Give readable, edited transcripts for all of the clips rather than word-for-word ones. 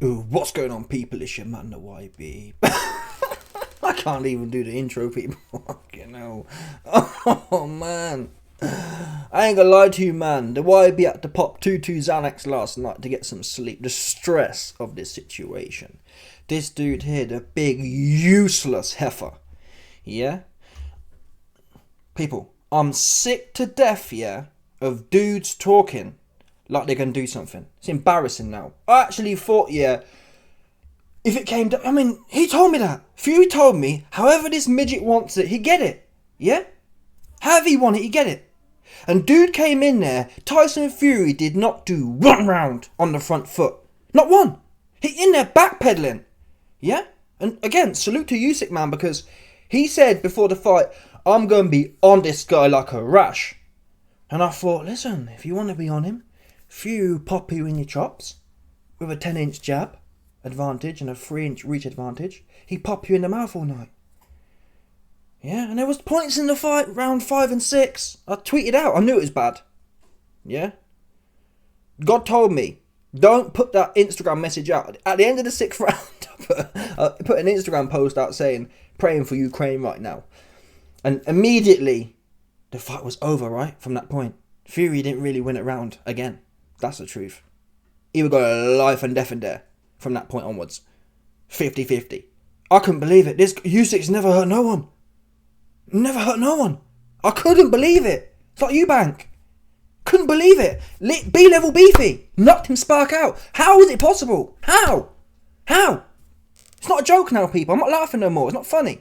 Ooh, what's going on, people? It's your man, the YB. I can't even do the intro, people. Fucking hell. Oh, man. I ain't gonna lie to you, man. The YB had to pop 2 Xanax last night to get some sleep. The stress of this situation. This dude here, the big, useless heifer. Yeah? People, I'm sick to death, yeah, of dudes talking like they're going to do something. It's embarrassing now. I actually thought, yeah, if it came to... I mean, he told me that. Fury told me, however this midget wants it, he get it. Yeah? However he want it, he get it. And dude came in there, Tyson Fury did not do one round on the front foot. Not one. He in there backpedaling. Yeah? And again, salute to Usyk, man, because he said before the fight, I'm going to be on this guy like a rash. And I thought, listen, if you want to be on him, Fury pop you in your chops with a 10-inch jab advantage and a 3-inch reach advantage. He pop you in the mouth all night. Yeah, and there was points in the fight, round 5 and 6. I tweeted out, I knew it was bad. Yeah? God told me, don't put that Instagram message out. At the end of the 6th round, I put an Instagram post out saying, praying for Ukraine right now. And immediately, the fight was over, right? From that point. Fury didn't really win it round again. That's the truth. He would go life and death in there from that point onwards. 50-50. I couldn't believe it. This Usyk's never hurt no one. Never hurt no one. I couldn't believe it. It's like Eubank. Couldn't believe it. B-level beefy. Knocked him spark out. How is it possible? How? It's not a joke now, people. I'm not laughing no more. It's not funny.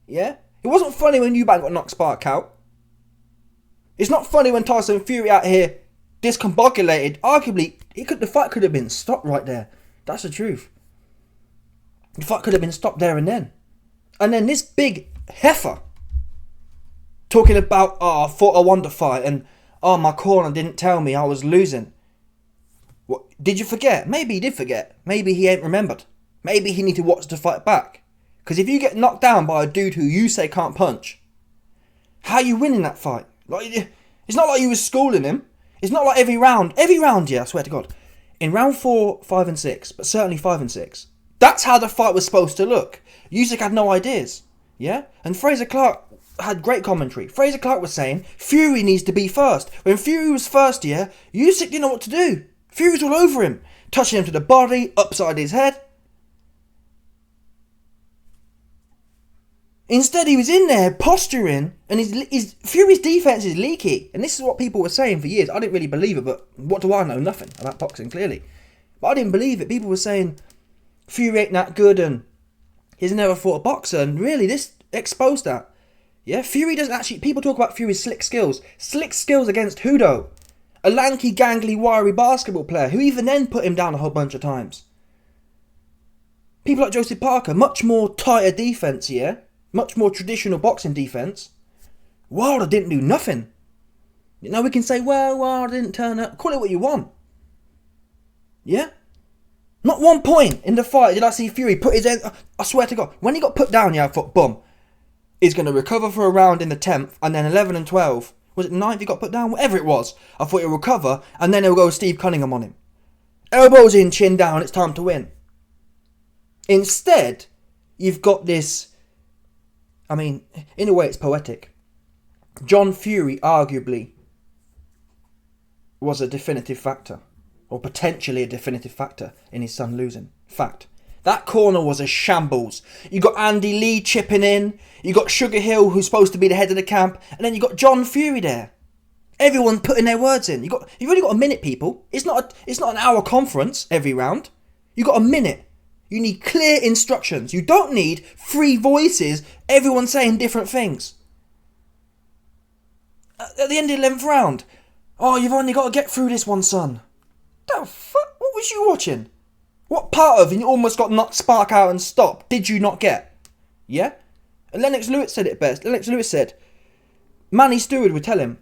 Yeah? It wasn't funny when Eubank got knocked spark out. It's not funny when Tyson Fury out here discombobulated. Arguably, the fight could have been stopped right there. That's the truth. The fight could have been stopped there and then. And then this big heifer talking about, I thought I won the fight and, my corner didn't tell me I was losing. What, did you forget? Maybe he did forget. Maybe he ain't remembered. Maybe he need to watch the fight back. Because if you get knocked down by a dude who you say can't punch, how you winning that fight? Like, it's not like you was schooling him. It's not like every round, yeah, I swear to God. In round 4, 5 and 6, but certainly 5 and 6, that's how the fight was supposed to look. Usyk had no ideas, yeah? And Fraser Clark had great commentary. Fraser Clark was saying, Fury needs to be first. When Fury was first, yeah, Usyk didn't know what to do. Fury was all over him, touching him to the body, upside his head. Instead, he was in there posturing, and his Fury's defense is leaky. And this is what people were saying for years. I didn't really believe it, but what do I know? Nothing about boxing, clearly. But I didn't believe it. People were saying Fury ain't that good, and he's never fought a boxer. And really, this exposed that. Yeah, Fury doesn't actually... People talk about Fury's slick skills. Slick skills against who, though? A lanky, gangly, wiry basketball player who even then put him down a whole bunch of times. People like Joseph Parker, much more tighter defense, yeah? Much more traditional boxing defense. Wilder didn't do nothing. You know, we can say, well, Wilder didn't turn up. Call it what you want. Yeah? Not one point in the fight did I see Fury put his head... I swear to God. When he got put down, yeah, I thought, boom. He's going to recover for a round in the 10th, and then 11 and 12. Was it 9th he got put down? Whatever it was. I thought he'll recover, and then he'll go Steve Cunningham on him. Elbows in, chin down, it's time to win. Instead, you've got this... I mean, in a way it's poetic. John Fury arguably was a definitive factor, or potentially a definitive factor in his son losing. Fact. That corner was a shambles. You got Andy Lee chipping in, you got Sugar Hill who's supposed to be the head of the camp, and then you got John Fury there. Everyone putting their words in. You've only got a minute, people. It's not an hour conference every round. You got a minute. You need clear instructions. You don't need 3 voices, everyone saying different things. At the end of the 11th round, you've only got to get through this one, son. The fuck? What was you watching? What part of you almost got knocked spark out and stopped did you not get? Yeah? And Lennox Lewis said it best. Lennox Lewis said, Manny Stewart would tell him,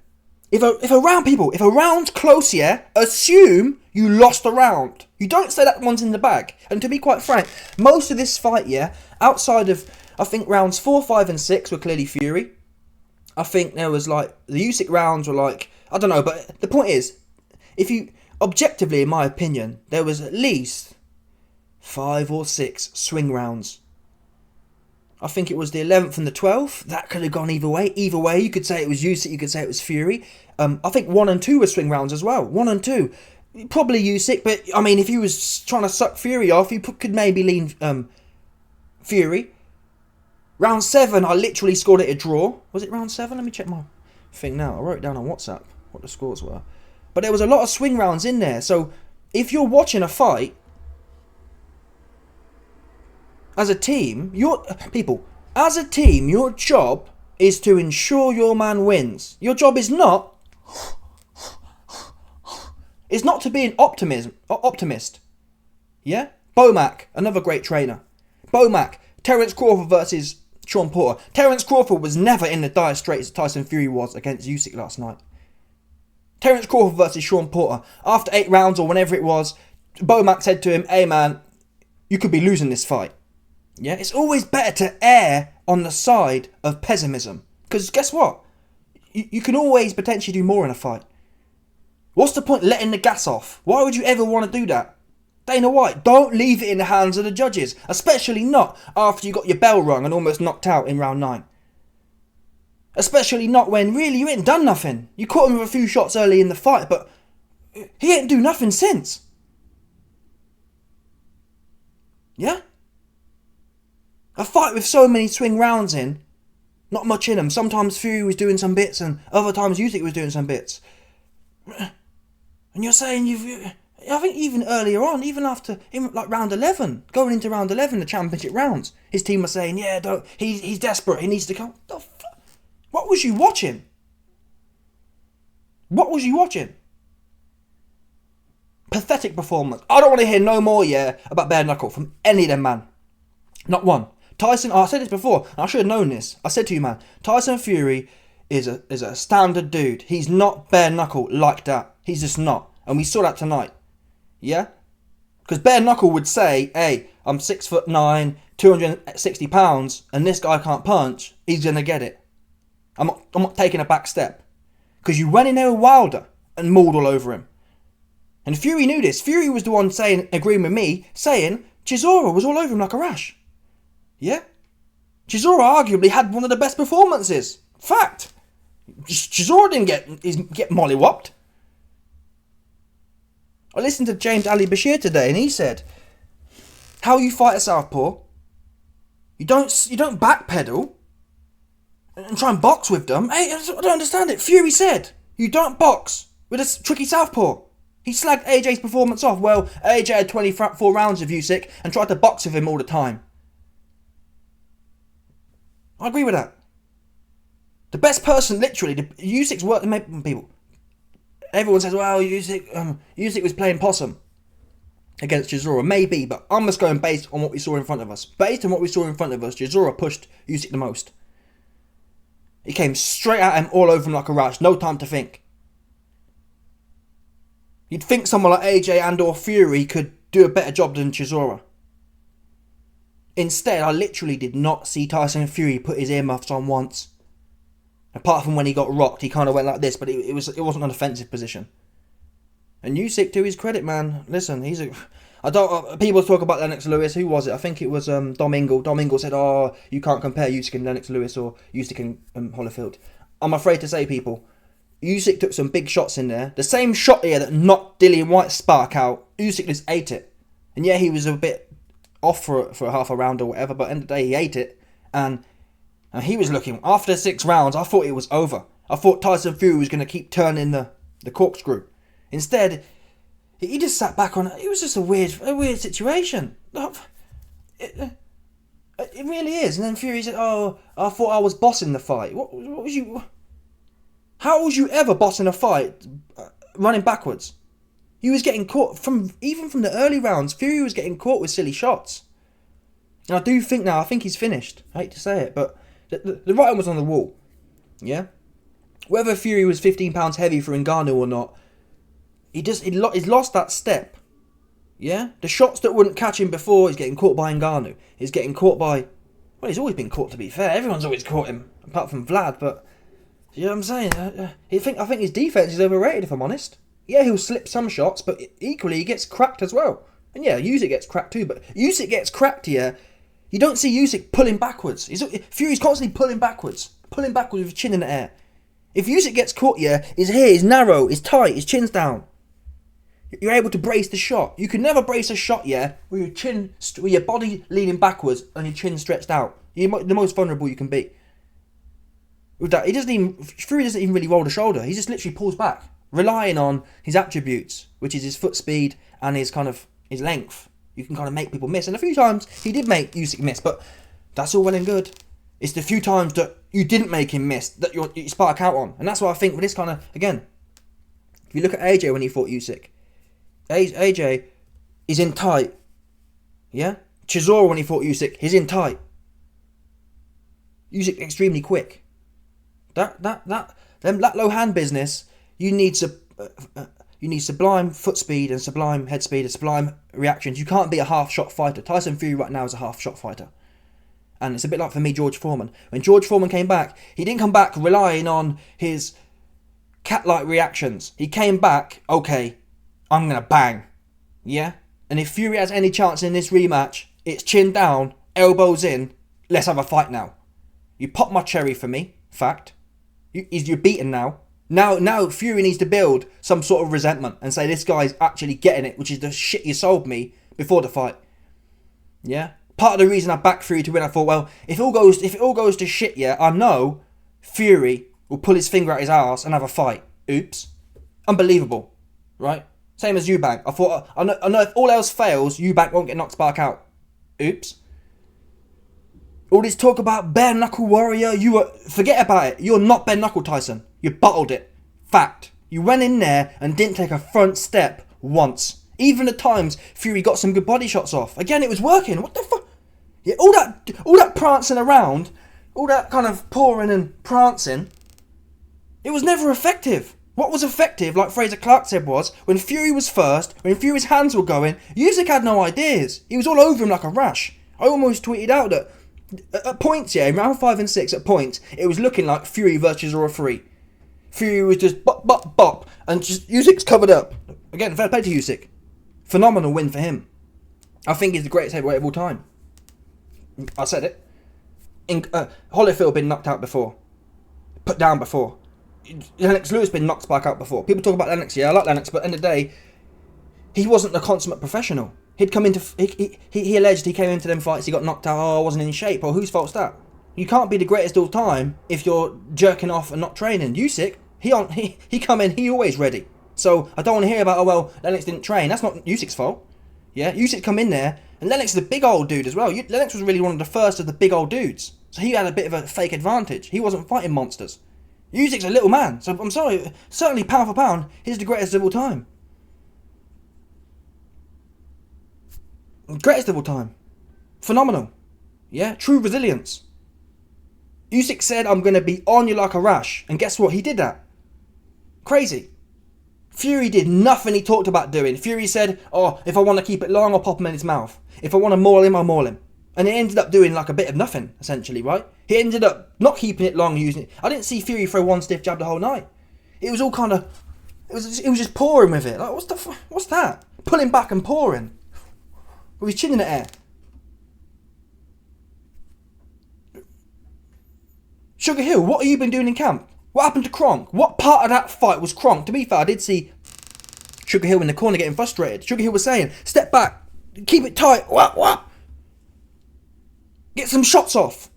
if a round's close, yeah, assume you lost a round. You don't say that one's in the bag. And to be quite frank, most of this fight, yeah, outside of, I think rounds 4, 5 and 6 were clearly Fury. I think there was like, the Usyk rounds were like, I don't know, but the point is, if you, objectively in my opinion, there was at least 5 or 6 swing rounds. I think it was the 11th and the 12th. That could have gone either way. Either way, you could say it was Usyk, you could say it was Fury. I think 1 and 2 were swing rounds as well. 1 and 2. Probably Usyk, but I mean, if he was trying to suck Fury off, you could maybe lean Fury. Round 7, I literally scored it a draw. Was it round 7? Let me check my thing now. I wrote it down on WhatsApp what the scores were. But there was a lot of swing rounds in there. So if you're watching a fight, as a team, your job is to ensure your man wins. Your job is not to be an optimist. Yeah? Bomac, another great trainer. Bomac, Terence Crawford versus Sean Porter. Terence Crawford was never in the dire straits Tyson Fury was against Usyk last night. Terence Crawford versus Sean Porter. After 8 rounds or whenever it was, Bomac said to him, "Hey man, you could be losing this fight." Yeah, it's always better to err on the side of pessimism. Because guess what? You can always potentially do more in a fight. What's the point letting the gas off? Why would you ever want to do that? Dana White, don't leave it in the hands of the judges. Especially not after you got your bell rung and almost knocked out in round 9. Especially not when really you ain't done nothing. You caught him with a few shots early in the fight, but he ain't do nothing since. Yeah? A fight with so many swing rounds in, not much in them. Sometimes Fury was doing some bits and other times Usyk was doing some bits. And you're saying I think even earlier on, even after, like round 11, going into round 11, the championship rounds, his team was saying, yeah, he's desperate, he needs to come. The fuck? What was you watching? What was you watching? Pathetic performance. I don't want to hear no more, about bare knuckle from any of them, man. Not one. Tyson, I said this before, and I should have known this. I said to you, man, Tyson Fury is a standard dude. He's not bare knuckle like that. He's just not. And we saw that tonight. Yeah? Because bare knuckle would say, hey, I'm 6'9", 260 pounds, and this guy can't punch. He's going to get it. I'm not taking a back step. Because you went in there with Wilder and mauled all over him. And Fury knew this. Fury was the one agreeing with me, saying Chisora was all over him like a rash. Yeah? Chisora arguably had one of the best performances. Fact. Chisora didn't get mollywopped. I listened to James Ali Bashir today and he said, how you fight a southpaw, you don't backpedal and try and box with them. Hey, I don't understand it. Fury said, you don't box with a tricky southpaw. He slagged AJ's performance off. Well, AJ had 24 rounds of Usyk and tried to box with him all the time. I agree with that. The best person, literally, Usyk's work. People, everyone says, well, Usyk was playing possum against Chisora. Maybe, but I'm just going based on what we saw in front of us. Based on what we saw in front of us, Chisora pushed Usyk the most. He came straight at him, all over him like a rash. No time to think. You'd think someone like AJ and or Fury could do a better job than Chisora. Instead, I literally did not see Tyson Fury put his earmuffs on once. Apart from when he got rocked, he kind of went like this, but it wasn't an offensive position. And Usyk, to his credit, man, listen, people talk about Lennox Lewis. Who was it? I think it was Dom Ingle. Dom Ingle said, "Oh, you can't compare Usyk and Lennox Lewis or Usyk and Holyfield." I'm afraid to say, people, Usyk took some big shots in there. The same shot here that knocked Dillian White's spark out, Usyk just ate it. And yeah, he was a bit off for half a round or whatever, but at the end of the day, he ate it. And he was looking, after 6 rounds, I thought it was over. I thought Tyson Fury was going to keep turning the corkscrew. Instead, he just sat back on it. It was just a weird situation. It really is. And then Fury said, "Oh, I thought I was bossing the fight." What was you? How was you ever bossing a fight, running backwards? He was getting caught even from the early rounds. Fury was getting caught with silly shots. And I do think now, I think he's finished. I hate to say it, but the writing was on the wall. Yeah? Whether Fury was 15 pounds heavy for Ngannou or not, he's lost that step. Yeah? The shots that wouldn't catch him before, he's getting caught by Ngannou. He's getting caught by... Well, he's always been caught, to be fair. Everyone's always caught him, apart from Vlad, but... You know what I'm saying? I think his defense is overrated, if I'm honest. Yeah, he'll slip some shots, but equally he gets cracked as well. And yeah, Usyk gets cracked too, but Usyk gets cracked here. You don't see Usyk pulling backwards. Fury's constantly pulling backwards with his chin in the air. If Usyk gets caught here, his hair is narrow, is tight, his chin's down. You're able to brace the shot. You can never brace a shot, yeah, with your body leaning backwards and your chin stretched out. You're the most vulnerable you can be. With that, Fury doesn't even really roll the shoulder. He just literally pulls back, relying on his attributes, which is his foot speed and his length. You can kind of make people miss, and a few times he did make Usyk miss, but that's all well and good. It's the few times that you didn't make him miss that you spark out on, and that's what I think with this kind of, again, if you look at AJ when he fought Usyk, AJ is in tight, yeah? Chisora when he fought Usyk, he's in tight. Usyk extremely quick. That low hand business, you need sublime foot speed and sublime head speed and sublime reactions. You can't be a half shot fighter. Tyson Fury right now is a half shot fighter. And it's a bit like for me, George Foreman. When George Foreman came back, he didn't come back relying on his cat-like reactions. He came back, okay, I'm going to bang. Yeah? And if Fury has any chance in this rematch, it's chin down, elbows in, let's have a fight now. You pop my cherry for me, fact. You're beaten now. Now Fury needs to build some sort of resentment and say this guy's actually getting it, which is the shit you sold me before the fight. Yeah? Part of the reason I backed Fury to win, I thought, well, if it all goes to shit, yeah, I know Fury will pull his finger out his arse and have a fight. Oops. Unbelievable. Right? Same as Eubank. I thought, I know if all else fails, Eubank won't get knocked back out. Oops. All this talk about bare knuckle warrior, forget about it. You're not bare knuckle Tyson. You bottled it. Fact. You went in there and didn't take a front step once. Even at times, Fury got some good body shots off. Again, it was working. What the fuck? Yeah, all that prancing around, all that kind of pawing and prancing, it was never effective. What was effective, like Fraser Clark said, was when Fury was first, when Fury's hands were going, Usyk had no ideas. He was all over him like a rash. I almost tweeted out that at points, yeah, in round 5 and 6, at points, it was looking like Fury versus Raw 3. Fury was just bop, bop, bop, and just Usyk's covered up. Again, fair play to Usyk. Phenomenal win for him. I think he's the greatest heavyweight of all time. I said it. Holyfield been knocked out before. Put down before. Lennox Lewis been knocked back out before. People talk about Lennox, yeah, I like Lennox, but at the end of the day, he wasn't a consummate professional. He'd come into... He alleged he came into them fights, he got knocked out, I wasn't in shape. Well, whose fault's that? You can't be the greatest of all time if you're jerking off and not training. Usyk, he come in, he always ready. So I don't want to hear about, oh well, Lennox didn't train. That's not Usyk's fault. Yeah, Usyk come in there, and Lennox is a big old dude as well. Lennox was really one of the first of the big old dudes. So he had a bit of a fake advantage. He wasn't fighting monsters. Usyk's a little man, so I'm sorry, certainly pound for pound, he's the greatest of all time. Greatest of all time. Phenomenal. Yeah, true resilience. Usyk said, I'm going to be on you like a rash. And guess what? He did that. Crazy. Fury did nothing he talked about doing. Fury said, oh, if I want to keep it long, I'll pop him in his mouth. If I want to maul him, I'll maul him. And he ended up doing like a bit of nothing, essentially, right? He ended up not keeping it long, using it. I didn't see Fury throw one stiff jab the whole night. It was all kind of... It was just pouring with it. Like, what's that? Pulling back and pouring. With his chin in the air. Sugar Hill, what have you been doing in camp? What happened to Kronk? What part of that fight was Kronk? To be fair, I did see Sugar Hill in the corner getting frustrated. Sugar Hill was saying, step back, keep it tight, what? Get some shots off.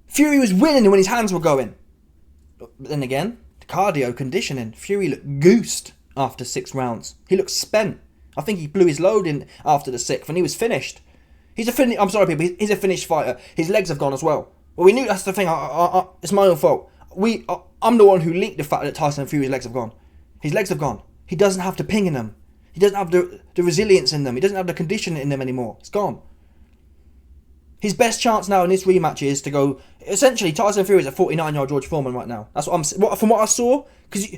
Fury was winning when his hands were going. But then again, the cardio conditioning, Fury looked goosed after 6 rounds. He looked spent. I think he blew his load in after the 6th and he was finished. I'm sorry people, he's a finished fighter. His legs have gone as well. Well, we knew that's the thing. It's my own fault. I'm the one who leaked the fact that Tyson Fury's legs have gone. His legs have gone. He doesn't have the ping in them. He doesn't have the resilience in them. He doesn't have the conditioning in them anymore. It's gone. His best chance now in this rematch is to go... Essentially, Tyson Fury is a 49-year-old George Foreman right now. That's what from what I saw. Because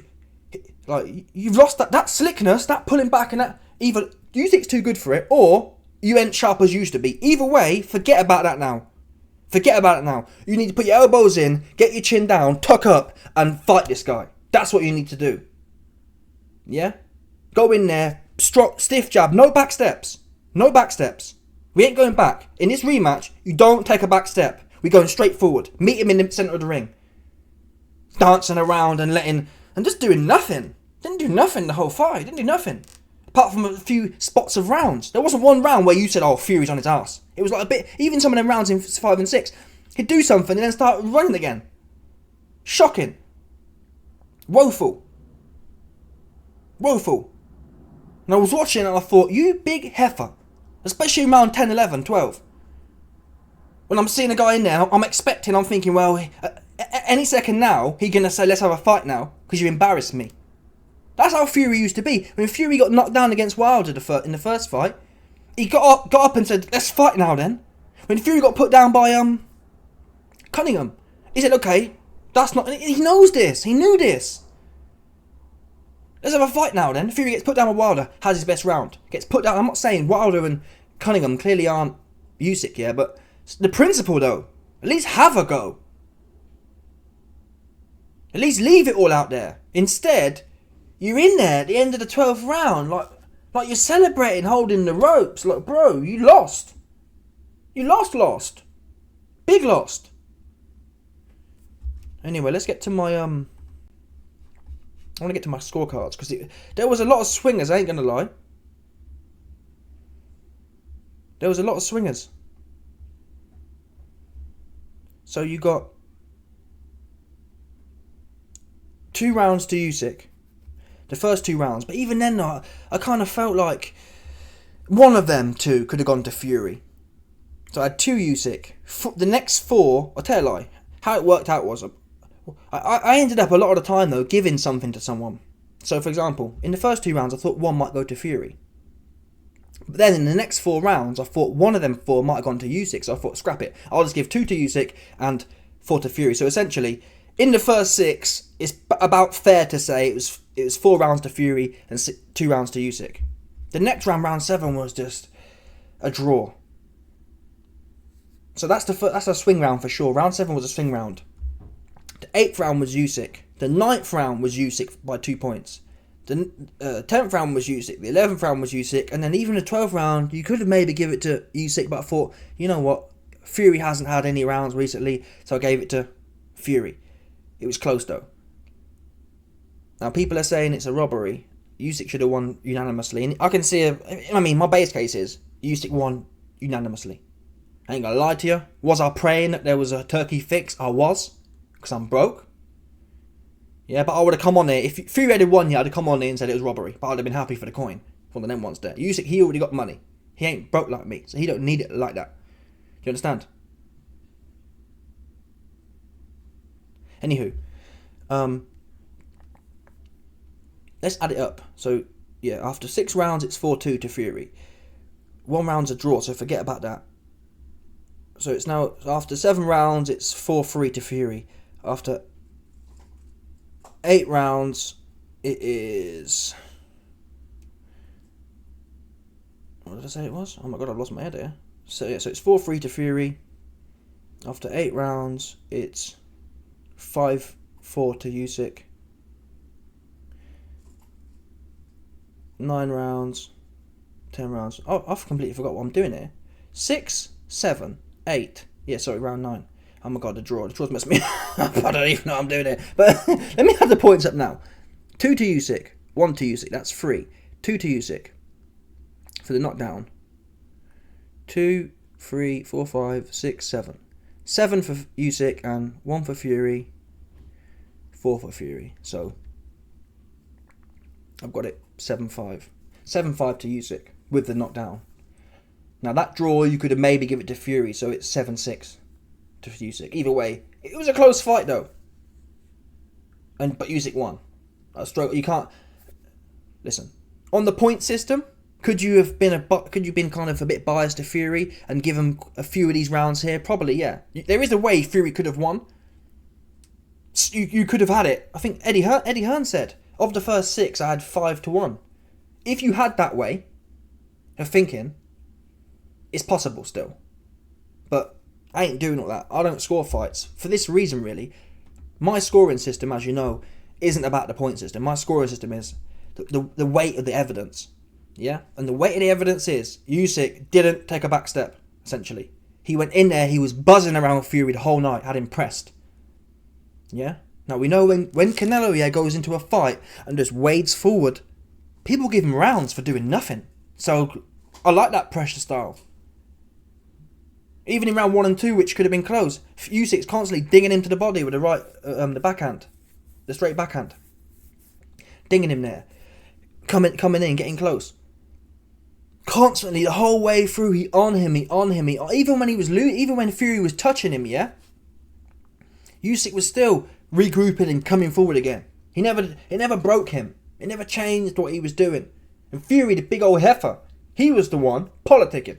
you've lost that slickness, that pulling back, and that... Either you think it's too good for it, or you ain't sharp as you used to be. Either way, forget about that now. Forget about it now. You need to put your elbows in, get your chin down, tuck up, and fight this guy. That's what you need to do. Yeah? Go in there, stiff jab, no back steps. No back steps. We ain't going back. In this rematch, you don't take a back step. We're going straight forward. Meet him in the centre of the ring. Dancing around and just doing nothing. Didn't do nothing the whole fight. Didn't do nothing. Apart from a few spots of rounds. There wasn't one round where you said, oh, Fury's on his ass. It was like a bit, even some of them rounds in 5 and 6, he'd do something and then start running again. Shocking. Woeful. And I was watching and I thought, you big heifer. Especially in round 10, 11, 12. When I'm seeing a guy in there, I'm thinking, well, any second now, he's going to say, let's have a fight now, because you embarrassed me. That's how Fury used to be. When Fury got knocked down against Wilder in the first fight, he got up and said, let's fight now then. When Fury got put down by Cunningham, he said, okay, that's not... He knows this. He knew this. Let's have a fight now then. Fury gets put down by Wilder, has his best round. Gets put down. I'm not saying Wilder and Cunningham clearly aren't Usyk, yeah, but the principle though, at least have a go. At least leave it all out there. Instead, you're in there at the end of the 12th round, like you're celebrating, holding the ropes. Like, bro, you lost. You lost. Big lost. Anyway, let's get to my I want to get to my scorecards because there was a lot of swingers. I ain't gonna lie. There was a lot of swingers. So you got 2 rounds to Usyk. The first 2 rounds, but even then, I kind of felt like one of them 2 could have gone to Fury. So I had 2 Usyk. The next 4, I'll tell you a lie. How it worked out was, I ended up a lot of the time though giving something to someone. So for example, in the first 2 rounds, I thought 1 might go to Fury. But then in the next 4 rounds, I thought 1 of them 4 might have gone to Usyk. So I thought, scrap it. I'll just give 2 to Usyk and 4 to Fury. So essentially, in the first 6, it's about fair to say it was 4 rounds to Fury and 2 rounds to Usyk. The next round, round 7, was just a draw. So that's a swing round for sure. Round 7 was a swing round. The 8th round was Usyk. The 9th round was Usyk by 2 points. The 10th round was Usyk. The 11th round was Usyk. And then even the 12th round, you could have maybe give it to Usyk, but I thought, you know what? Fury hasn't had any rounds recently, so I gave it to Fury. It was close though. Now people are saying it's a robbery. Usyk should have won unanimously. And I can see, my base case is Usyk won unanimously. I ain't gonna lie to you. Was I praying that there was a turkey fix? I was. Because I'm broke. Yeah, but I would have come on there. If Fury had won here, I'd have come on there and said it was robbery. But I'd have been happy for the coin. One of them ones there. Usyk, he already got money. He ain't broke like me. So he don't need it like that. Do you understand? Anywho. Let's add it up. So, yeah, after 6 rounds, it's 4-2 to Fury. 1 round's a draw, so forget about that. So it's now, after 7 rounds, it's 4-3 to Fury. After 8 rounds, it is... What did I say it was? Oh my god, I've lost my head here. So yeah, so it's 4-3 to Fury. After 8 rounds, it's 5-4 to Usyk. 9 rounds, 10 rounds. Oh, I've completely forgot what I'm doing here. 6, 7, 8. Yeah, sorry, round 9. Oh my god, the draw. The draw's messed me up. I don't even know what I'm doing here. But let me add the points up now. 2 to Usyk, 1 to Usyk. That's 3. 2 to Usyk for the knockdown. 2, 3, 4, 5, 6, 7. 7 for Usyk and 1 for Fury. 4 for Fury. So I've got it 7-5. 7-5 to Usyk with the knockdown. Now that draw you could have maybe give it to Fury, so it's 7-6 to Usyk. Either way, it was a close fight though. But Usyk won. You can't listen. On the point system, could you have been kind of a bit biased to Fury and give him a few of these rounds here? Probably, yeah. There is a way Fury could have won. You could have had it. I think Eddie Hearn said, of the first 6, I had 5-1. If you had that way of thinking, it's possible still. But I ain't doing all that. I don't score fights. For this reason, really. My scoring system, as you know, isn't about the point system. My scoring system is the weight of the evidence. Yeah? And the weight of the evidence is Usyk didn't take a back step, essentially. He went in there, he was buzzing around Fury the whole night, had him pressed. Yeah? Now we know when Canelo goes into a fight and just wades forward, people give him rounds for doing nothing. So I like that pressure style. Even in round 1 and 2, which could have been close, Usyk's constantly dinging him to the body with the backhand, the straight backhand, dinging him there, coming in, getting close. Constantly the whole way through, he on him. Even when Fury was touching him, yeah, Usyk was still regrouping and coming forward again. It never broke him. It never changed what he was doing. And Fury, the big old heifer, he was the one politicking.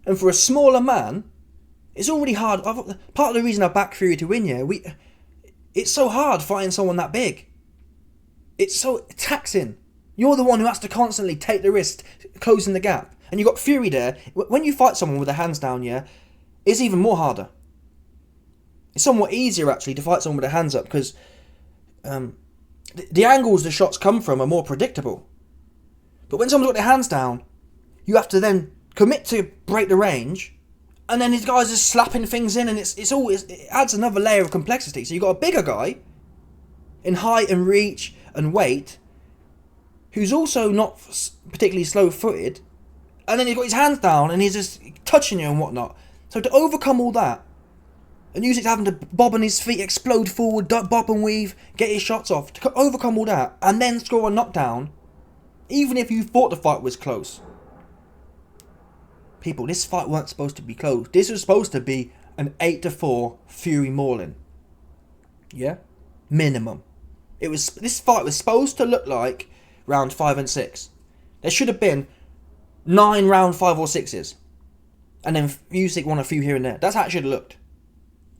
And for a smaller man, it's already hard. Part of the reason I back Fury to win, yeah, it's so hard fighting someone that big. It's so taxing. You're the one who has to constantly take the risk, closing the gap. And you got Fury there. When you fight someone with their hands down, yeah, it's even more harder. It's somewhat easier, actually, to fight someone with their hands up because the angles the shots come from are more predictable. But when someone's got their hands down, you have to then commit to break the range, and then these guys are slapping things in, and it adds another layer of complexity. So you've got a bigger guy in height and reach and weight who's also not particularly slow-footed, and then he's got his hands down and he's just touching you and whatnot. So to overcome all that, and Usyk's having to bob on his feet, explode forward, bob and weave, get his shots off, to overcome all that, and then score a knockdown, even if you thought the fight was close. People, this fight weren't supposed to be close. This was supposed to be an 8-4 Fury mauling. Yeah? Minimum. This fight was supposed to look like round 5 and 6. There should have been 9 round 5 or 6s. And then Usyk won a few here and there. That's how it should have looked.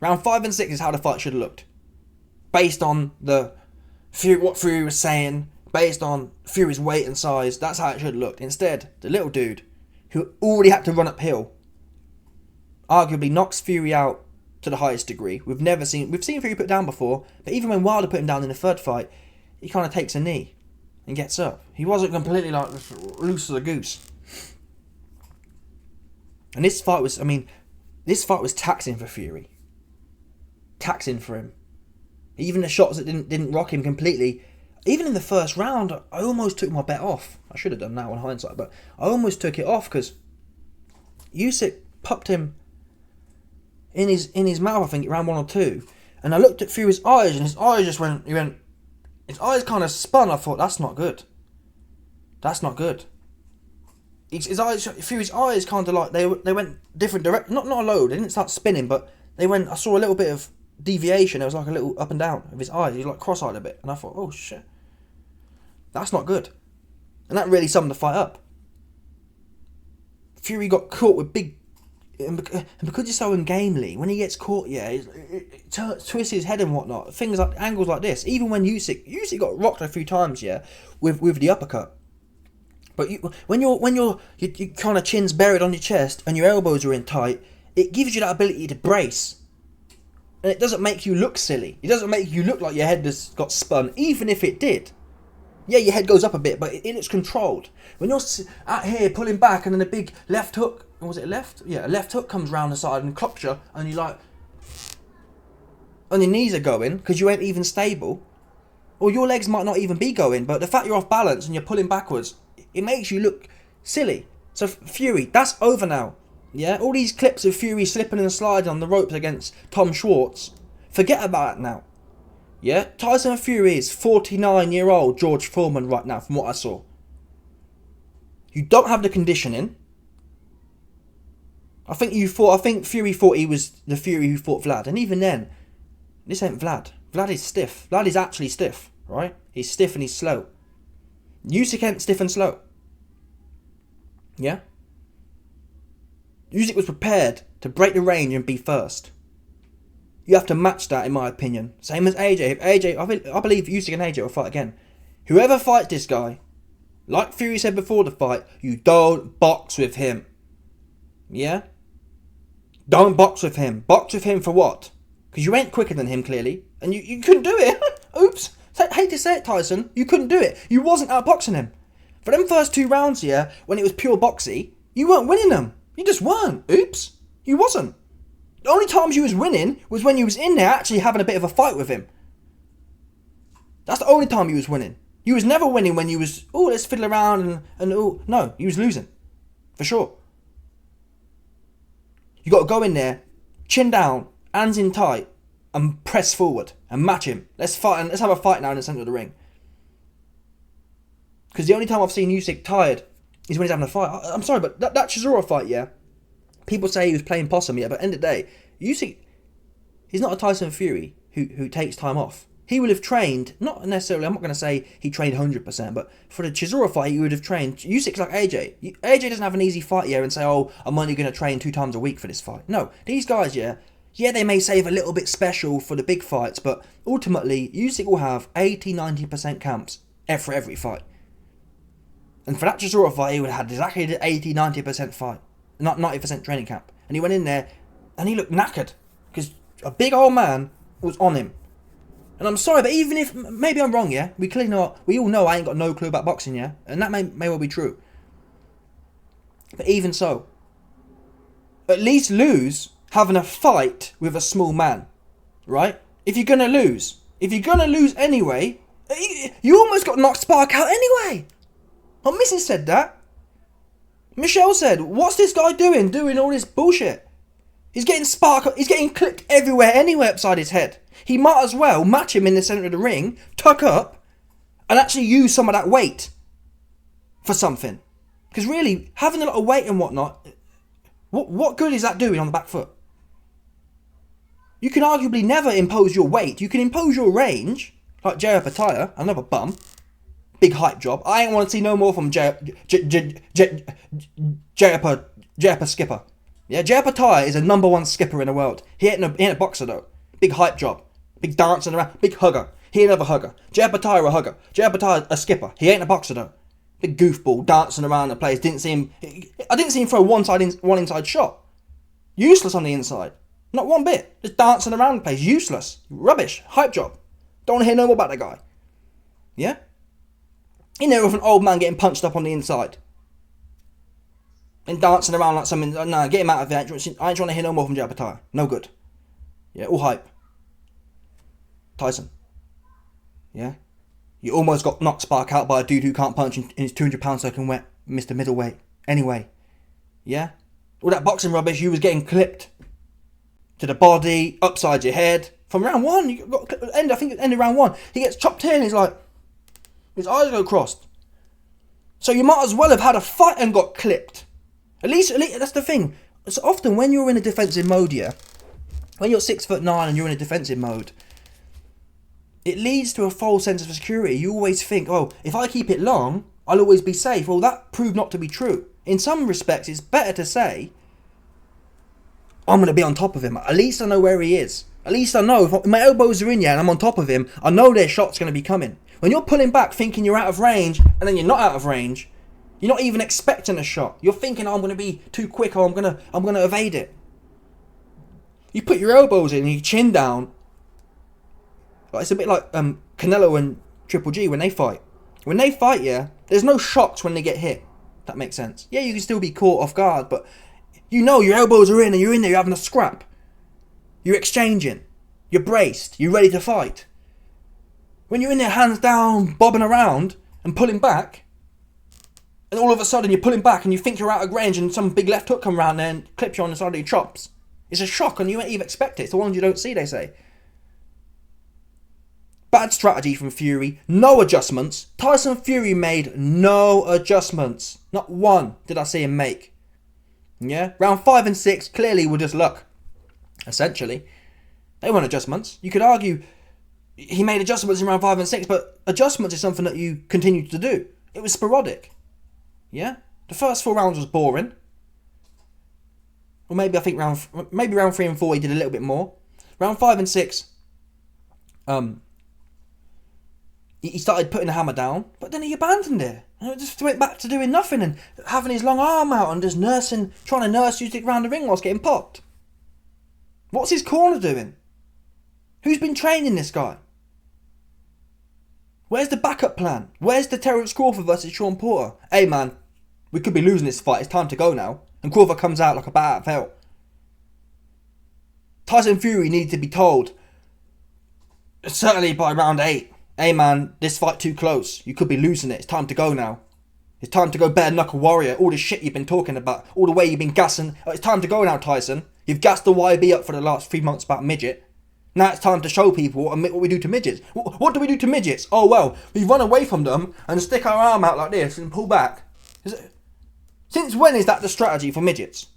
Round 5 and 6 is how the fight should have looked. Based on what Fury was saying, based on Fury's weight and size, that's how it should have looked. Instead, the little dude, who already had to run uphill, arguably knocks Fury out to the highest degree. We've seen Fury put down before, but even when Wilder put him down in the third fight, he kind of takes a knee and gets up. He wasn't completely like loose as a goose. And this fight was taxing for Fury. Taxing for him. Even the shots that didn't rock him completely. Even in the first round, I almost took my bet off. I should have done that in hindsight, but I almost took it off because Usyk popped him in his mouth, I think, round 1 or 2. And I looked at Fury's eyes, and his eyes just went. His eyes kind of spun. I thought, that's not good. That's not good. Fury's eyes kind of like they went different direction. Not a load. They didn't start spinning, but they went. I saw a little bit of deviation. It was like a little up and down of his eyes. He was like cross-eyed a bit, and I thought, oh shit, that's not good. And that really summed the fight up. Fury got caught with big, and because he's so ungamely, when he gets caught, yeah, it twists his head and whatnot. Things like angles like this. Even when Usyk got rocked a few times, yeah, with the uppercut. But when your kind of chin's buried on your chest and your elbows are in tight, it gives you that ability to brace. And it doesn't make you look silly. It doesn't make you look like your head has got spun, even if it did. Yeah, your head goes up a bit, but it's controlled. When you're out here pulling back and then a big left hook, was it left? Yeah, a left hook comes round the side and clocks you, and you like, and your knees are going because you ain't even stable, or your legs might not even be going, but the fact you're off balance and you're pulling backwards, it makes you look silly. So Fury, that's over now. Yeah, all these clips of Fury slipping and sliding on the ropes against Tom Schwartz, forget about it now. Yeah, Tyson Fury is 49-year-old George Foreman right now, from what I saw. You don't have the conditioning. I think Fury thought he was the Fury who fought Vlad, and even then, this ain't Vlad. Vlad is stiff. Vlad is actually stiff, right? He's stiff and he's slow. Usyk ain't stiff and slow. Yeah? Usyk was prepared to break the range and be first. You have to match that, in my opinion. Same as AJ. I believe Usyk and AJ will fight again. Whoever fights this guy, like Fury said before the fight, you don't box with him. Yeah? Don't box with him. Box with him for what? Because you ain't quicker than him, clearly. And you couldn't do it. Oops. I hate to say it, Tyson. You couldn't do it. You wasn't outboxing him. For them first 2 rounds here, when it was pure boxy, you weren't winning them. You just weren't. Oops. You wasn't. The only times you was winning was when you was in there actually having a bit of a fight with him. That's the only time you was winning. You was never winning when you was, oh, let's fiddle around and oh, no, you was losing. For sure. You got to go in there, chin down, hands in tight, and press forward and match him. Let's fight and let's have a fight now in the centre of the ring. Because the only time I've seen Usyk tired is when he's having a fight. I'm sorry, but that Chisora fight, yeah. People say he was playing possum, yeah, but at the end of the day, Usyk, he's not a Tyson Fury who takes time off. He would have trained, not necessarily, I'm not going to say he trained 100%, but for the Chisora fight, he would have trained. Usyk's like AJ. AJ doesn't have an easy fight here and say, oh, I'm only going to train 2 times a week for this fight. No, these guys, yeah, they may save a little bit special for the big fights, but ultimately, Usyk will have 80-90% camps for every fight. And for that Chisora fight, he would have had exactly the 80-90% fight, not 90% training camp. And he went in there, and he looked knackered, because a big old man was on him. And I'm sorry, but even if, maybe I'm wrong, yeah? We all know I ain't got no clue about boxing, yeah? And that may well be true. But even so, at least lose having a fight with a small man, right? If you're going to lose anyway, you almost got knocked Spark out anyway. My missus said that. Michelle said, what's this guy doing all this bullshit? He's getting clipped everywhere, anywhere upside his head. He might as well match him in the centre of the ring, tuck up, and actually use some of that weight for something. Because really, having a lot of weight and whatnot, what good is that doing on the back foot? You can arguably never impose your weight. You can impose your range, like Jaya Pattaya, another bum. Big hype job. I ain't want to see no more from Jaya Skipper. Yeah, Jaya Pattaya is a #1 skipper in the world. He ain't a boxer though. Big hype job. Big dancing around. Big hugger. He ain't never hugger. Jaya Pattaya a hugger. Jaya Pattaya a skipper. He ain't a boxer though. Big goofball dancing around the place. I didn't see him throw one inside shot. Useless on the inside. Not one bit. Just dancing around the place. Useless. Rubbish. Hype job. Don't want to hear no more about that guy. Yeah? In there with an old man getting punched up on the inside. And dancing around like something. Nah, get him out of there. I ain't trying to hear no more from Jaya Pattaya. No good. Yeah, all hype. Tyson. Yeah? You almost got knocked Spark out by a dude who can't punch in his 200 pound soaking wet Mr. Middleweight. Anyway. Yeah? All that boxing rubbish, you was getting clipped. To the body, upside your head. From round 1, you got I think it ended round 1. He gets chopped here and he's like, his eyes go crossed. So you might as well have had a fight and got clipped. At least that's the thing. So often when you're in a defensive mode, yeah, when you're 6'9" and you're in a defensive mode, it leads to a false sense of security. You always think, oh, if I keep it long, I'll always be safe. Well, that proved not to be true. In some respects, it's better to say, I'm going to be on top of him. At least I know where he is. At least I know if my elbows are in here and I'm on top of him, I know their shot's going to be coming. When you're pulling back thinking you're out of range and then you're not out of range, you're not even expecting a shot. You're thinking, oh, I'm going to be too quick or I'm going to evade it. You put your elbows in and you chin down. It's a bit like Canelo and Triple G when they fight. When they fight, yeah, there's no shocks when they get hit. That makes sense. Yeah, you can still be caught off guard, but you know your elbows are in and you're in there, you're having a scrap. You're exchanging. You're braced. You're ready to fight. When you're in there, hands down, bobbing around and pulling back, and all of a sudden you're pulling back and you think you're out of range and some big left hook come around there and clips you on the side of your chops. It's a shock and you won't even expect it. It's the ones you don't see, they say. Bad strategy from Fury. No adjustments. Tyson Fury made no adjustments. Not one did I see him make. Yeah? Round 5 and 6 clearly were just luck. Essentially. They weren't adjustments. You could argue he made adjustments in round 5 and 6, but adjustments is something that you continue to do. It was sporadic. Yeah? The first 4 rounds was boring. Or maybe I think round 3 and 4 he did a little bit more. Round 5 and 6, he started putting the hammer down, but then he abandoned it. And it just went back to doing nothing and having his long arm out and just trying to nurse Usyk around the ring whilst getting popped. What's his corner doing? Who's been training this guy? Where's the backup plan? Where's the Terence Crawford versus Sean Porter? Hey man, we could be losing this fight. It's time to go now. And Crawford comes out like a bat out of hell. Tyson Fury needed to be told, certainly by round 8, hey man, this fight too close. You could be losing it. It's time to go now. It's time to go bare knuckle warrior. All the shit you've been talking about. All the way you've been gassing. It's time to go now, Tyson. You've gassed the YB up for the last 3 months about midget. Now it's time to show people what we do to midgets. What do we do to midgets? Oh well, we run away from them and stick our arm out like this and pull back. Since when is that the strategy for midgets?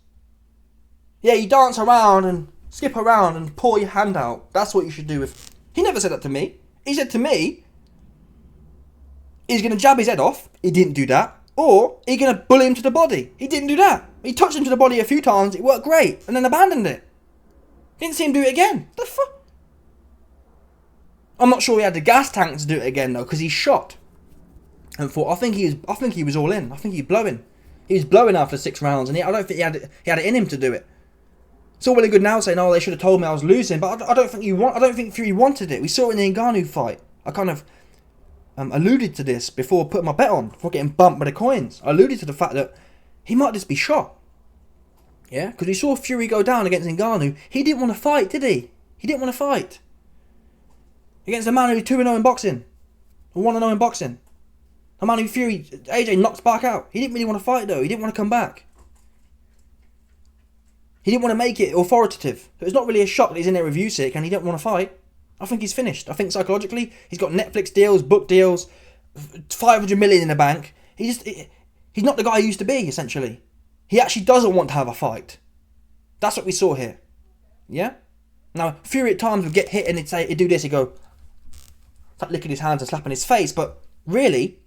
Yeah, you dance around and skip around and pull your hand out. That's what you should do with... He never said that to me. He said to me, he's going to jab his head off. He didn't do that. Or he's going to bully him to the body. He didn't do that. He touched him to the body a few times. It worked great. And then abandoned it. Didn't see him do it again. The fuck? I'm not sure he had the gas tank to do it again though, because he shot. And thought, I think he was all in. I think he was blowing. He was blowing after 6 rounds, and I don't think he had it in him to do it. It's all really good now saying, oh, they should have told me I was losing, but I don't think Fury wanted it. We saw it in the Ngannou fight. I kind of alluded to this before putting my bet on, before getting bumped by the coins. I alluded to the fact that he might just be shot. Yeah, because we saw Fury go down against Ngannou. He didn't want to fight, did he? He didn't want to fight. Against a man who's 2-0 in boxing. Or 1-0 in boxing. A man who AJ knocked back out. He didn't really want to fight though. He didn't want to come back. He didn't want to make it authoritative. So it's not really a shock that he's in there with Usyk and he didn't want to fight. I think he's finished. I think psychologically, he's got Netflix deals, book deals, 500 million in the bank. He's not the guy he used to be, essentially. He actually doesn't want to have a fight. That's what we saw here. Yeah? Now, Fury at times would get hit and he'd do this, he'd go, start licking his hands and slapping his face, but really,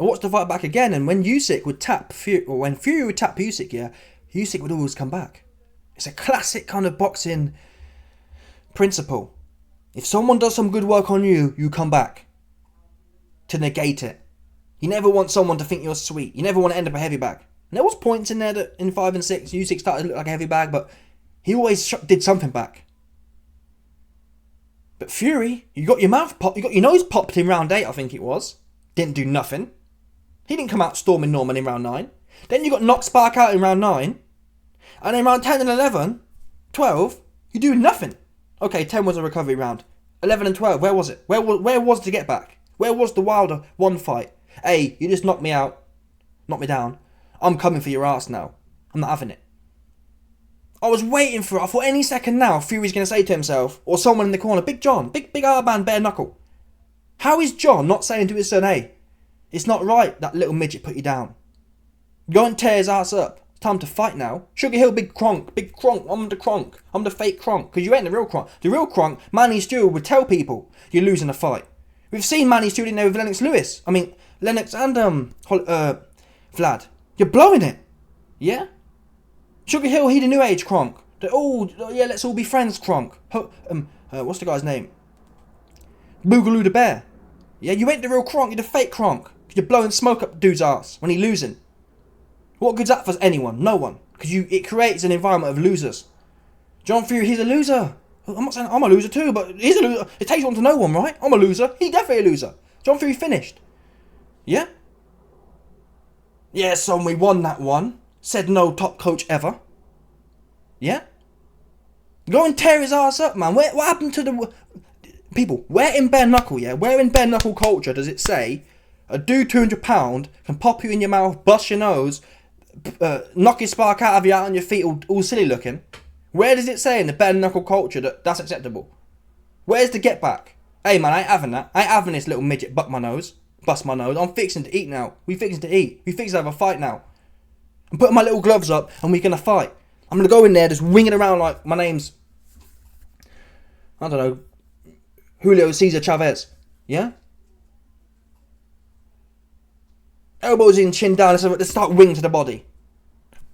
I watched the fight back again, and when Usyk would tap Fury, or when Fury would tap Usyk, yeah, Usyk would always come back. It's a classic kind of boxing principle. If someone does some good work on you, you come back to negate it. You never want someone to think you're sweet. You never want to end up a heavy bag. And there was points in there that in 5 and 6, Usyk started to look like a heavy bag, but he always did something back. But Fury, you got your mouth popped, you got your nose popped in round 8, I think it was. Didn't do nothing. He didn't come out storming Norman in round 9. Then you got knocked spark out in round 9. And in round 10 and 11, 12, you do nothing. Okay, 10 was a recovery round. 11 and 12, where was it? Where was the get back? Where was the Wilder 1 fight? Hey, you just knocked me out. Knocked me down. I'm coming for your ass now. I'm not having it. I was waiting for it. I thought any second now, Fury's going to say to himself, or someone in the corner, Big John, big hard-man, bare knuckle. How is John not saying to his son, hey, it's not right that little midget put you down. Go and tear his ass up. It's time to fight now. Sugar Hill, big Kronk, I'm the Kronk. I'm the fake Kronk, because you ain't the real Kronk. The real Kronk, Manny Stewart would tell people you're losing a fight. We've seen Manny Stewart in there with Lennox Lewis. I mean, Lennox and Vlad. You're blowing it. Yeah? Sugar Hill, he the new age Kronk. Yeah, let's all be friends Kronk. What's the guy's name? Boogaloo the Bear. Yeah, you ain't the real Kronk, you're the fake Kronk. You're blowing smoke up dude's ass when he's losing. What good's that for anyone? No one. Because it creates an environment of losers. John Fury, he's a loser. I'm not saying I'm a loser too, but he's a loser. It takes one to know one, right? I'm a loser. He's definitely a loser. John Fury finished. Yeah? Yeah, son, we won that one. Said no top coach ever. Yeah? Go and tear his ass up, man. What happened to the... People, where in bare knuckle, yeah? Where in bare knuckle culture does it say a dude 200 pound can pop you in your mouth, bust your nose, knock your spark out of you out on your feet all silly looking? Where does it say in the bare knuckle culture that that's acceptable? Where's the get back? Hey man, I ain't having that. I ain't having this little midget bust my nose. I'm fixing to eat now. We fixing to eat. We fixing to have a fight now. I'm putting my little gloves up and we're going to fight. I'm going to go in there just winging around like my name's, I don't know, Julio Cesar Chavez. Yeah? Elbows in, chin down, let's start wing to the body.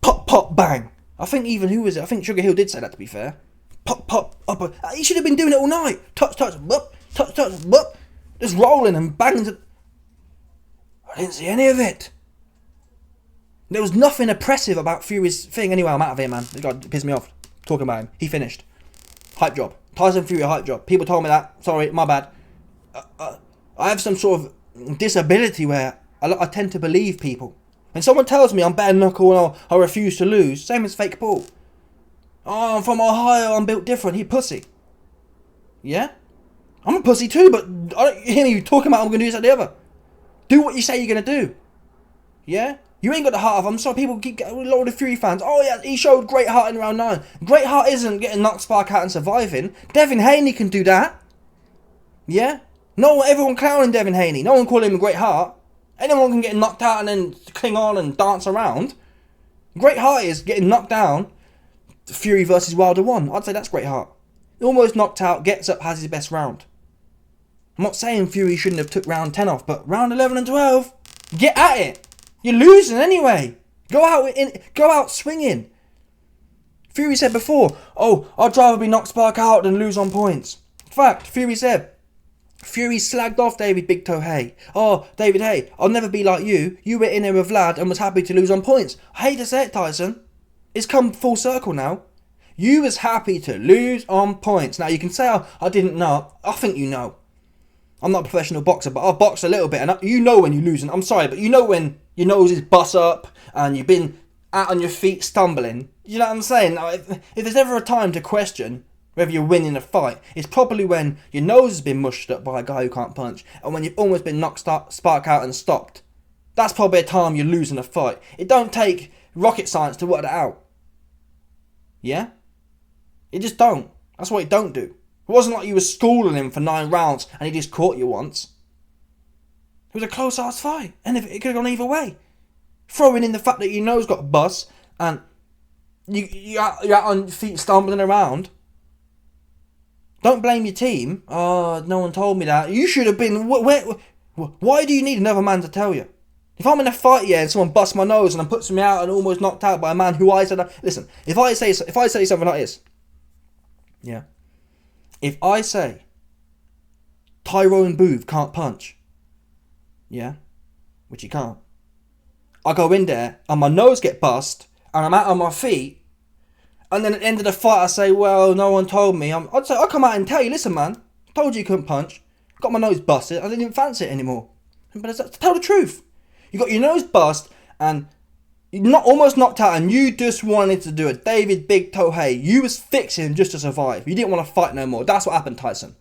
Pop, pop, bang. I think even, who was it? I think Sugar Hill did say that, to be fair. Pop, pop, up. He should have been doing it all night. Touch, boop, touch, boop. Just rolling and banging. I didn't see any of it. There was nothing oppressive about Fury's thing. Anyway, I'm out of here, man. This guy pissed me off talking about him. He finished. Hype job. Tyson Fury, hype job. People told me that. Sorry, my bad. I have some sort of disability where I tend to believe people. When someone tells me I'm bare knuckle and I refuse to lose, same as fake Paul. Oh, I'm from Ohio, I'm built different, he pussy. Yeah? I'm a pussy too, but I don't hear me talking about I'm going to do this or the other. Do what you say you're going to do. Yeah? You ain't got the heart of... I'm sorry, people keep getting a lot of the Fury fans. Oh yeah, he showed great heart in round 9. Great heart isn't getting knocked spark out and surviving. Devin Haney can do that. Yeah? No, everyone clowning Devin Haney. No one calling him a great heart. Anyone can get knocked out and then cling on and dance around. Great heart is getting knocked down. Fury versus Wilder 1. I'd say that's great heart. Almost knocked out, gets up, has his best round. I'm not saying Fury shouldn't have took round 10 off, but round 11 and 12, get at it. You're losing anyway. Go out swinging. Fury said before, oh, I'd rather be knocked spark out than lose on points. In fact, Fury slagged off David Big Toe Hay. Oh, David Hay, I'll never be like you. You were in there with Vlad and was happy to lose on points. I hate to say it, Tyson. It's come full circle now. You was happy to lose on points. Now, you can say, oh, I didn't know. I think you know. I'm not a professional boxer, but I've boxed a little bit. And you know when you're losing. I'm sorry, but you know when your nose is bust up and you've been out on your feet stumbling. You know what I'm saying? Now, if there's ever a time to question whether you're winning a fight, it's probably when your nose has been mushed up by a guy who can't punch and when you've almost been knocked spark out and stopped. That's probably a time you're losing a fight. It don't take rocket science to work that out. Yeah? It just don't. That's what it don't do. It wasn't like you were schooling him for 9 rounds and he just caught you once. It was a close-ass fight, and it could have gone either way. Throwing in the fact that your nose got bust and you're out on your feet stumbling around. Don't blame your team. Oh, no one told me that. You should have been... Why do you need another man to tell you? If I'm in a fight, yeah, and someone busts my nose and then puts me out and almost knocked out by a man who I said... Listen, if I say something like this... Yeah. If I say Tyrone Booth can't punch... Yeah? Which he can't. I go in there and my nose get bust and I'm out on my feet, and then at the end of the fight I say, well, no one told me. I'd say, I'll come out and tell you, listen man, told you you couldn't punch, got my nose busted, I didn't fancy it anymore. But tell the truth. You got your nose bust and you're not almost knocked out and you just wanted to do a David Big Toe Hay. You was fixing just to survive. You didn't want to fight no more. That's what happened, Tyson.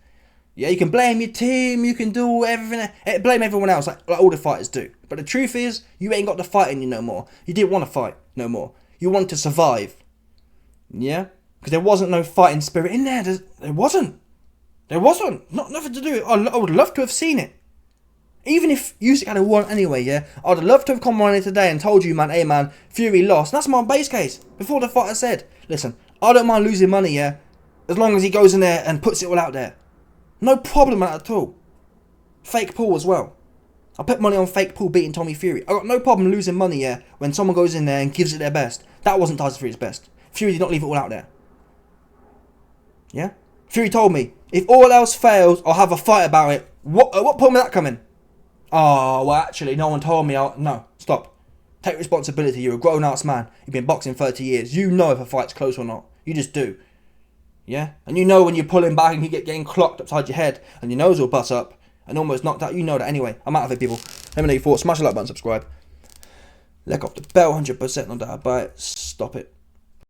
Yeah, you can blame your team, you can do everything, blame everyone else like all the fighters do. But the truth is, you ain't got the fight in you no more. You didn't want to fight no more. You wanted to survive. Yeah? Because there wasn't no fighting spirit in there. There wasn't. Nothing to do. I would love to have seen it. Even if Usyk had won anyway, yeah? I'd love to have come on here today and told you, man, hey man, Fury lost. That's my base case. Before the fight I said, listen, I don't mind losing money, yeah? As long as he goes in there and puts it all out there. No problem with that at all. Fake Paul as well. I put money on Fake Paul beating Tommy Fury. I got no problem losing money, yeah, when someone goes in there and gives it their best. That wasn't Tyson Fury's best. Fury did not leave it all out there. Yeah? Fury told me, if all else fails, I'll have a fight about it. What point was that coming? Oh, well actually, no one told me. No, stop. Take responsibility. You're a grown-ass man. You've been boxing 30 years. You know if a fight's close or not. You just do. Yeah? And you know when you're pulling back and you get getting clocked upside your head and your nose will bust up and almost knocked out. You know that anyway. I'm out of it, people. Let me know your thoughts. Smash the like button, subscribe. Leg off the bell, 100% no doubt about it. Stop it.